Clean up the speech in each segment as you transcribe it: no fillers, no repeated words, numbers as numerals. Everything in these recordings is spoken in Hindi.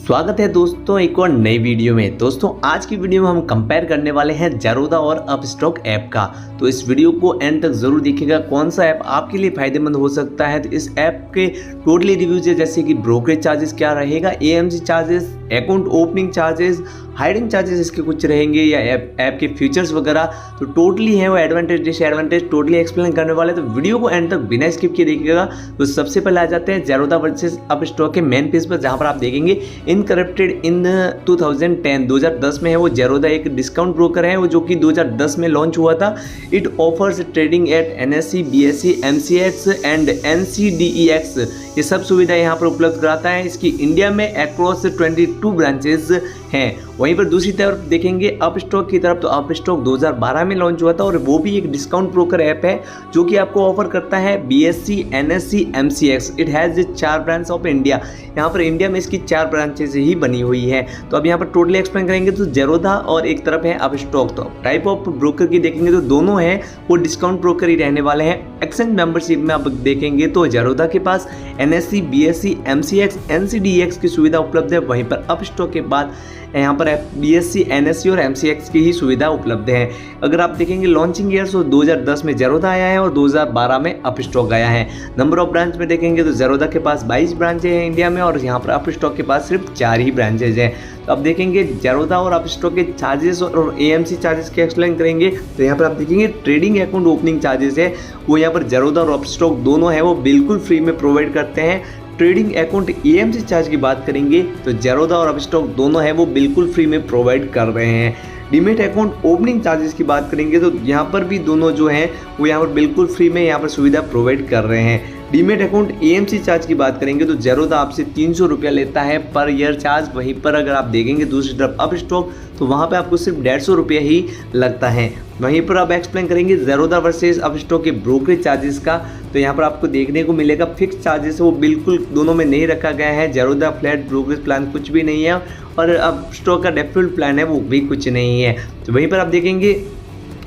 स्वागत है दोस्तों एक और नई वीडियो में। दोस्तों आज की वीडियो में हम कंपेयर करने वाले हैं जेरोदा और अपस्टॉक ऐप का। तो इस वीडियो को एंड तक जरूर देखिएगा, कौन सा ऐप आपके लिए फायदेमंद हो सकता है। तो इस ऐप के टोटली रिव्यूज है, जैसे कि ब्रोकरेज चार्जेस क्या रहेगा, AMC charges, account opening charges, hiring charges इसके कुछ रहेंगे, या ऐप के फीचर्स वगैरह। तो टोटली है वो एडवांटेज डिसएडवांटेज टोटली एक्सप्लेन करने वाले। तो वीडियो को एंड तक बिना स्किप किए देखिएगा। तो सबसे पहले आ जाते हैं जेरोदा वर्सेस अपस्टॉक के मेन पेज पर, जहां पर आप देखेंगे इनकरप्टेड इन 2010 में है वो जेरोदा एक डिस्काउंट ब्रोकर है, वो जो कि 2010 में लॉन्च हुआ था। It offers trading at NSE, BSE, MCX and NCDEX, ये सब सुविधा यहाँ पर उपलब्ध कराता है। इसकी इंडिया में अक्रॉस 22 ब्रांचेस हैं। वहीं पर दूसरी तरफ देखेंगे अपस्टॉक की तरफ, तो अपस्टॉक 2012 में लॉन्च हुआ था और वो भी एक डिस्काउंट ब्रोकर ऐप है जो कि आपको ऑफर करता है BSE, NSE, MCX। It has 4 branch of India, यहाँ पर इंडिया में इसकी 4 ब्रांचेज ही बनी हुई है। तो अब यहाँ पर टोटली एक्सप्लेन करेंगे। तो जेरोदा और एक तरफ है अपस्टॉक। तो टाइप ऑफ ब्रोकर की देखेंगे तो दोनों हैं वो डिस्काउंट ब्रोकर ही रहने वाले हैं। एक्सचेंज मेंबरशिप में आप देखेंगे तो जेरोदा के पास NSE, BSE, MCX, NCDEX की सुविधा उपलब्ध है। वहीं पर अपस्टॉक के बाद यहाँ पर BSE, NSE और MCX की ही सुविधा उपलब्ध है। अगर आप देखेंगे लॉन्चिंग ईयर तो 2010 में जेरोदा आया है और 2012 में अपस्टॉक आया है। नंबर ऑफ ब्रांच में देखेंगे तो जेरोदा के पास 22 ब्रांचेज हैं इंडिया में, और यहाँ पर अपस्टॉक के पास सिर्फ 4 ही ब्रांचेज हैं। तो अब देखेंगे जेरोदा और अपस्टॉक के चार्जेस और AMC चार्जेस के एक्सप्लेन करेंगे। तो यहाँ पर आप देखेंगे ट्रेडिंग अकाउंट ओपनिंग चार्जेस है वो यहाँ पर जेरोदा और अपस्टॉक दोनों है वो बिल्कुल फ्री में प्रोवाइड करते हैं। ट्रेडिंग अकाउंट AMC चार्ज की बात करेंगे तो जेरोदा और अपस्टॉक दोनों है वो बिल्कुल फ्री में प्रोवाइड कर रहे हैं। डीमेट अकाउंट ओपनिंग चार्जेस की बात करेंगे तो यहाँ पर भी दोनों जो हैं वो यहाँ पर बिल्कुल फ्री में यहाँ पर सुविधा प्रोवाइड कर रहे हैं। डीमेट अकाउंट AMC चार्ज की बात करेंगे तो जेरोदा आपसे 300 रुपया लेता है पर ईयर चार्ज। वहीं पर अगर आप देखेंगे दूसरी तरफ अपस्टॉक तो वहाँ पे आपको सिर्फ 150 रुपया ही लगता है। वहीं पर अब एक्सप्लेन करेंगे जेरोदा वर्सेस अपस्टॉक के ब्रोकरेज चार्जेस का। तो यहाँ पर आपको देखने को मिलेगा फिक्स चार्जेस वो बिल्कुल दोनों में नहीं रखा गया है। जेरोदा फ्लैट ब्रोकरेज प्लान कुछ भी नहीं है और अपस्टॉक का डेफिनेट प्लान है वो भी कुछ नहीं है। तो वहीं पर आप देखेंगे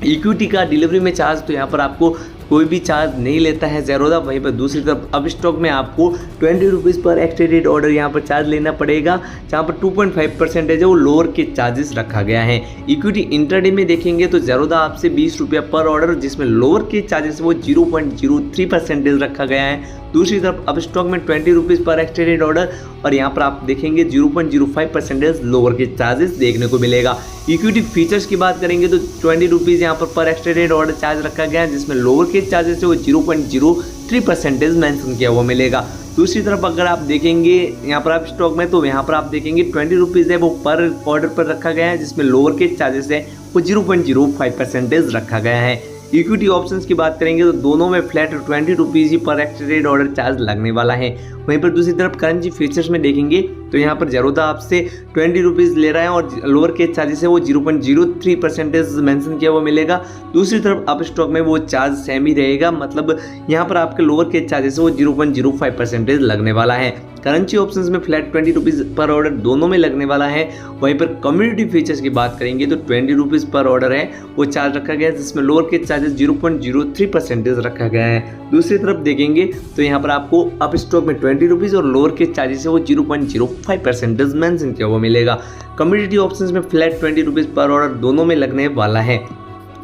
इक्विटी का डिलीवरी में चार्ज, तो यहाँ पर आपको कोई भी चार्ज नहीं लेता है जेरोदा। वहीं पर दूसरी तरफ अपस्टॉक में आपको 20 रुपीज़ पर एक्सटेंडेड ऑर्डर यहाँ पर चार्ज लेना पड़ेगा, जहाँ पर 2.5% है जो लोअर के चार्जेस रखा गया है। इक्विटी इंट्राडे में देखेंगे तो जेरोदा आपसे 20 रुपया पर ऑर्डर, जिसमें लोअर के चार्जेस वो 0.03% रखा गया है। दूसरी तरफ अपस्टॉक में 20 रुपीज़ पर एक्सटेंडेड ऑर्डर और यहाँ पर आप देखेंगे 0.05% लोअर के चार्जेस देखने को मिलेगा। इक्विटी फीचर्स की बात करेंगे तो 20 रुपीज़ यहाँ पर एक्सटेंडेड ऑर्डर चार्ज रखा गया है, जिसमें लोअर के चार्जेस है वो 0.03% मेंशन किया हुआ मिलेगा। दूसरी तरफ अगर आप देखेंगे यहाँ पर आप स्टॉक में, तो यहाँ पर आप देखेंगे 20 रुपीज़ है वो पर ऑर्डर पर रखा गया है, जिसमें लोअर के चार्जेस है वो 0.05% रखा गया है। इक्विटी ऑप्शंस की बात करेंगे तो दोनों में फ्लैट 20 रुपीज़ ही पर एक्सटेंडेड ऑर्डर चार्ज लगने वाला है। वहीं पर दूसरी तरफ करेंसी फीचर्स में देखेंगे तो यहाँ पर जेरोदा आपसे 20 रुपीज़ ले रहा है और लोअर के चार्जेस है वो 0.03% मेंशन किया हुआ मिलेगा। दूसरी तरफ अपस्टॉक में वो चार्ज सेम ही रहेगा, मतलब यहाँ पर आपके लोअर के चार्जेस है वो 0.05% लगने वाला है। करेंसी ऑप्शंस में फ्लैट 20 रुपीज़ पर ऑर्डर दोनों में लगने वाला है। वहीं पर कम्युनिटी फीचर्स की बात करेंगे तो 20 रुपीज़ पर ऑर्डर है वो चार्ज रखा गया है, जिसमें लोअर के चार्जेस 0.03% रखा गया है। दूसरी तरफ देखेंगे तो यहाँ पर आपको अपस्टॉक में 20 रुपीज़ और लोअर के चार्जेस है वो 0.05% मेंशन किया हुआ मिलेगा। कम्युनिटी ऑप्शंस में फ्लैट 20 रुपीज़ पर ऑर्डर दोनों में लगने वाला है।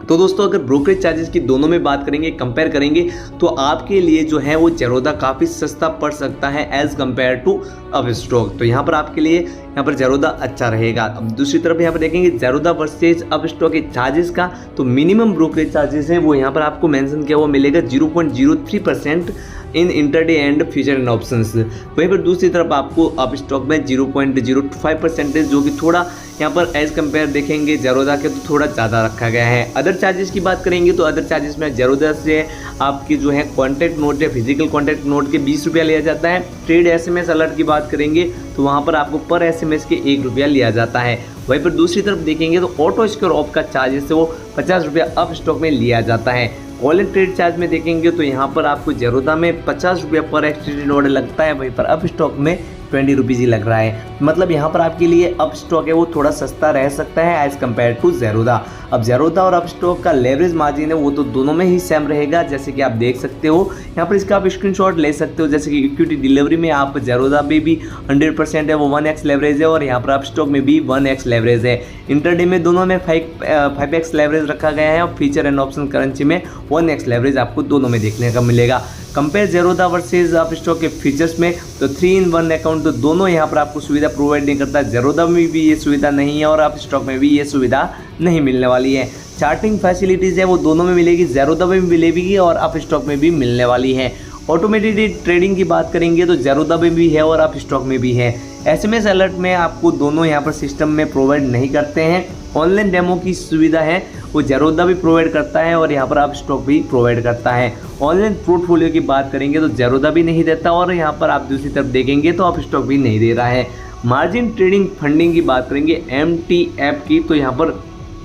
तो दोस्तों अगर ब्रोकरेज चार्जेस की दोनों में बात करेंगे, कंपेयर करेंगे, तो आपके लिए जो है वो जेरोदा काफ़ी सस्ता पड़ सकता है एज़ कम्पेयर टू अपस्टॉक। तो यहाँ पर आपके लिए यहाँ पर जेरोदा अच्छा रहेगा। अब दूसरी तरफ यहाँ पर देखेंगे जेरोदा वर्सेज अपस्टॉक के चार्जेस का, तो मिनिमम ब्रोकरेज चार्जेस है वो यहाँ पर आपको मेंशन किया हुआ मिलेगा 0.03% इन intraday and future and options. वहीं पर दूसरी तरफ आपको अपस्टॉक में 0.05% जो कि थोड़ा यहाँ पर एज कम्पेयर देखेंगे जेरोदा के तो थोड़ा ज़्यादा रखा गया है। अदर चार्जेस की बात करेंगे तो अदर चार्जेस में जेरोदा से आपकी जो है कॉन्टैक्ट नोट या फिजिकल कॉन्टैक्ट नोट के 20 रुपया लिया जाता है। ट्रेड SMS अलर्ट की बात करेंगे तो वहाँ पर आपको पर SMS के 1 रुपया लिया जाता है। वहीं पर दूसरी तरफ देखेंगे तो ऑटो स्क्योर ऑफ का चार्जेस है वो 50 रुपया अपस्टॉक में लिया जाता है। ऑल इन ट्रेड चार्ज में देखेंगे तो यहाँ पर आपको जेरोदा में 50 रुपया पर एक्सटेंडेड ऑर्डर लगता है, वहीं पर अपस्टॉक में 20 रुपीज़ ही लग रहा है। मतलब यहाँ पर आपके लिए अप स्टॉक है वो थोड़ा सस्ता रह सकता है एज़ कम्पेयर टू ज़ेरोधा। अब ज़ेरोधा और अप स्टॉक का लेवरेज मार्जिन है वो तो दोनों में ही सेम रहेगा, जैसे कि आप देख सकते हो यहाँ पर। इसका आप स्क्रीनशॉट ले सकते हो, जैसे कि इक्विटी डिलीवरी में आप ज़ेरोधा में भी 100% है वो 1x लेवरेज है, और यहाँ पर अप स्टॉक में भी 1x लेवरेज है। इंटरडे में दोनों में 5x लेवरेज रखा गया है, और फ्यूचर एंड ऑप्शन करेंसी में 1x लेवरेज आपको दोनों में देखने का मिलेगा। Compare Zerodha versus up stock के फीचर्स में तो 3-in-1 अकाउंट तो दोनों यहाँ पर आपको सुविधा प्रोवाइड नहीं करता। ज़ेरोधा में भी ये सुविधा नहीं है और अप स्टॉक में भी ये सुविधा नहीं मिलने वाली है। चार्टिंग फैसिलिटीज़ है वो दोनों में मिलेगी, ज़ेरोधा में भी मिलेगी और अप स्टॉक में भी मिलने वाली है। ऑटोमेटेड ट्रेडिंग की बात करेंगे तो ज़ेरोधा में भी है और अप स्टॉक में भी है। SMS अलर्ट में आपको दोनों यहाँ पर सिस्टम में प्रोवाइड नहीं करते हैं। ऑनलाइन डेमो की सुविधा है वो ज़ेरोधा भी प्रोवाइड करता है और यहाँ पर अप स्टॉक भी प्रोवाइड करता है। ऑनलाइन पोर्टफोलियो की बात करेंगे तो ज़ेरोधा भी नहीं देता और यहाँ पर आप दूसरी तरफ देखेंगे तो अप स्टॉक भी नहीं दे रहा है। मार्जिन ट्रेडिंग फंडिंग की बात करेंगे MTF की, तो यहाँ पर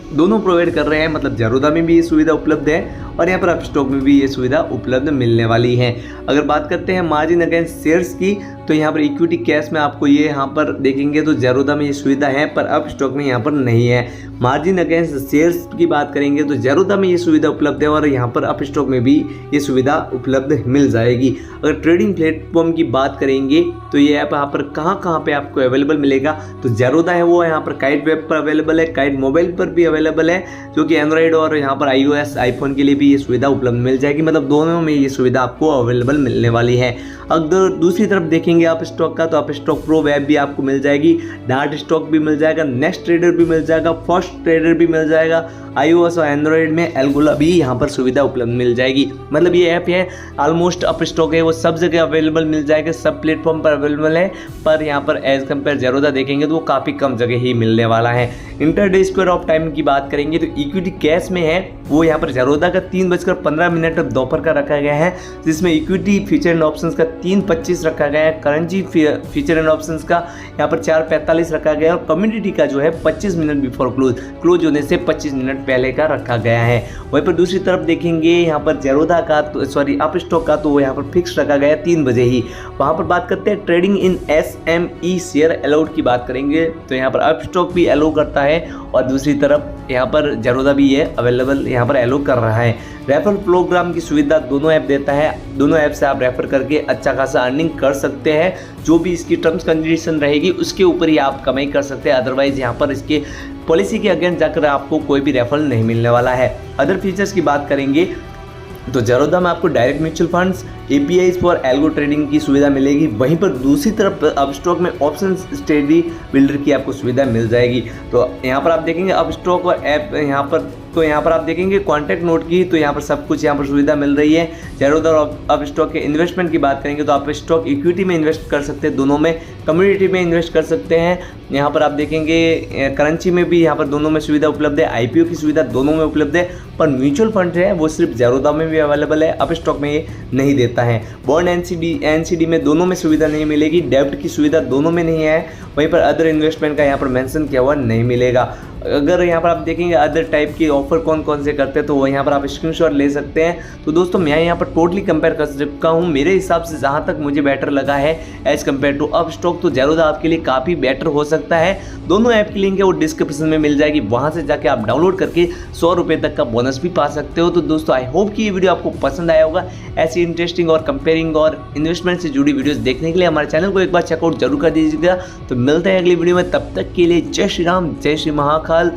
दोनों प्रोवाइड कर रहे हैं। मतलब ज़ेरोधा में भी ये सुविधा उपलब्ध है और यहाँ पर अप स्टॉक में भी ये सुविधा उपलब्ध मिलने वाली है। अगर बात करते हैं मार्जिन अगेंस्ट शेयर्स की, तो यहाँ पर इक्विटी कैश में आपको ये यहाँ पर देखेंगे तो ज़ेरोधा में ये सुविधा है पर अप स्टॉक में यहाँ पर नहीं है। मार्जिन अगेंस्ट शेयर्स की बात करेंगे तो ज़ेरोधा में ये सुविधा उपलब्ध है और यहाँ पर अप स्टॉक में भी ये सुविधा उपलब्ध मिल जाएगी। अगर ट्रेडिंग प्लेटफॉर्म की बात करेंगे तो ये ऐप यहाँ पर कहाँ पे आपको अवेलेबल मिलेगा, तो ज़ेरोधा है वो यहाँ पर काइट वेब पर अवेलेबल है, काइट मोबाइल पर भी अवेलेबल है, जो कि एंड्रॉइड और यहाँ पर iOS आईफोन के लिए भी ये सुविधा उपलब्ध मिल जाएगी। मतलब दोनों में ये सुविधा आपको अवेलेबल मिलने वाली है। अगर दूसरी तरफ देखेंगे अप स्टॉक का, तो अप स्टॉक प्रो वेब भी आपको मिल जाएगी, डार्ट स्टॉक भी मिल जाएगा, नेक्स्ट ट्रेडर भी मिल जाएगा, फर्स्ट ट्रेडर भी मिल जाएगा। iOS और एंड्रॉइड में एल्गोला भी यहाँ पर सुविधा उपलब्ध मिल जाएगी। मतलब ये ऐप है ऑलमोस्ट अप स्टॉक है वो सब जगह अवेलेबल मिल जाएगा, सब प्लेटफॉर्म पर अवेलेबल है, पर यहाँ पर एज कम्पेयर ज़ेरोधा देखेंगे तो वो काफ़ी कम जगह ही मिलने वाला है। इंटरडे स्क्वायर ऑफ टाइम की बात करेंगे तो इक्विटी कैश में है वो यहाँ पर ज़ेरोधा का 3:15 दोपहर का रखा गया है, जिसमें इक्विटी फीचर एंड ऑप्शंस का 3:25 रखा गया है, करेंसी फीचर एंड ऑप्शंस का यहाँ पर 4:45 रखा गया है, और कम्युनिटी का जो है 25 मिनट बिफोर क्लोज होने से 25 मिनट पहले का रखा गया है। वहीं पर दूसरी तरफ देखेंगे यहाँ पर ज़ेरोधा का तो अप स्टॉक का तो यहाँ पर फिक्स रखा गया है 3 बजे ही। वहाँ पर बात करते हैं trading in SME share allowed की बात करेंगे तो यहाँ पर अप स्टॉक भी अलाउ करता है और दूसरी तरफ यहाँ पर ज़ेरोधा भी ये अवेलेबल यहाँ पर अलाउ कर रहा है। रेफरल प्रोग्राम की सुविधा दोनों ऐप देता है, दोनों ऐप से आप रेफर करके अच्छा खासा अर्निंग कर सकते हैं। जो भी इसकी टर्म्स कंडीशन रहेगी उसके ऊपर ही आप कमाई कर सकते हैं, अदरवाइज यहाँ पर इसके पॉलिसी के अगेंस्ट जाकर आपको कोई भी रेफरल नहीं मिलने वाला है। अदर फीचर्स की बात करेंगे तो ज़ेरोधा में आपको direct mutual funds, APIs for algo trading की सुविधा मिलेगी। वहीं पर दूसरी तरफ अप स्टॉक में ऑप्शन स्टडी बिल्डर की आपको सुविधा मिल जाएगी। तो यहाँ पर आप देखेंगे अप स्टॉक और ऐप यहाँ पर आप देखेंगे कॉन्टैक्ट नोट की, तो यहाँ पर सब कुछ यहाँ पर सुविधा मिल रही है। ज़ेरोधा और अप स्टॉक के इन्वेस्टमेंट की बात करेंगे तो आप स्टॉक इक्विटी में इन्वेस्ट कर सकते हैं, दोनों में, कम्युनिटी में इन्वेस्ट कर सकते हैं। यहाँ पर आप देखेंगे करेंसी में भी यहाँ पर दोनों में सुविधा उपलब्ध है, IPO की सुविधा दोनों में उपलब्ध है, पर म्यूचुअल फंड है वो सिर्फ ज़ेरोधा में भी अवेलेबल है, अप स्टॉक में ये नहीं देता है। बॉन्ड NCD में दोनों में सुविधा नहीं मिलेगी, डेब्ट की सुविधा दोनों में नहीं है। वहीं पर अदर इन्वेस्टमेंट का यहाँ पर मेंशन किया हुआ नहीं मिलेगा। अगर यहाँ पर आप देखेंगे अदर टाइप के ऑफर कौन कौन से करते हैं तो वो यहाँ पर आप स्क्रीनशॉट ले सकते हैं। तो दोस्तों मैं यहाँ पर टोटली कंपेयर कर चुका हूँ, मेरे हिसाब से जहाँ तक मुझे बेटर लगा है as compare to Upstox, तो ज़ेरोधा आपके लिए काफ़ी बेटर हो सकता है। दोनों ऐप की लिंक है वो डिस्क्रिप्शन में मिल जाएगी, वहाँ से जाके आप डाउनलोड करके 100 रुपये तक का बोनस भी पा सकते हो। तो दोस्तों आई होप कि ये वीडियो आपको पसंद आया होगा। ऐसी इंटरेस्टिंग और कंपेयरिंग और इन्वेस्टमेंट से जुड़ी वीडियोस देखने के लिए हमारे चैनल को एक बार चेकआउट जरूर कर दीजिएगा। तो मिलते हैं अगली वीडियो में, तब तक के लिए जय श्री राम, जय श्री महाकाल,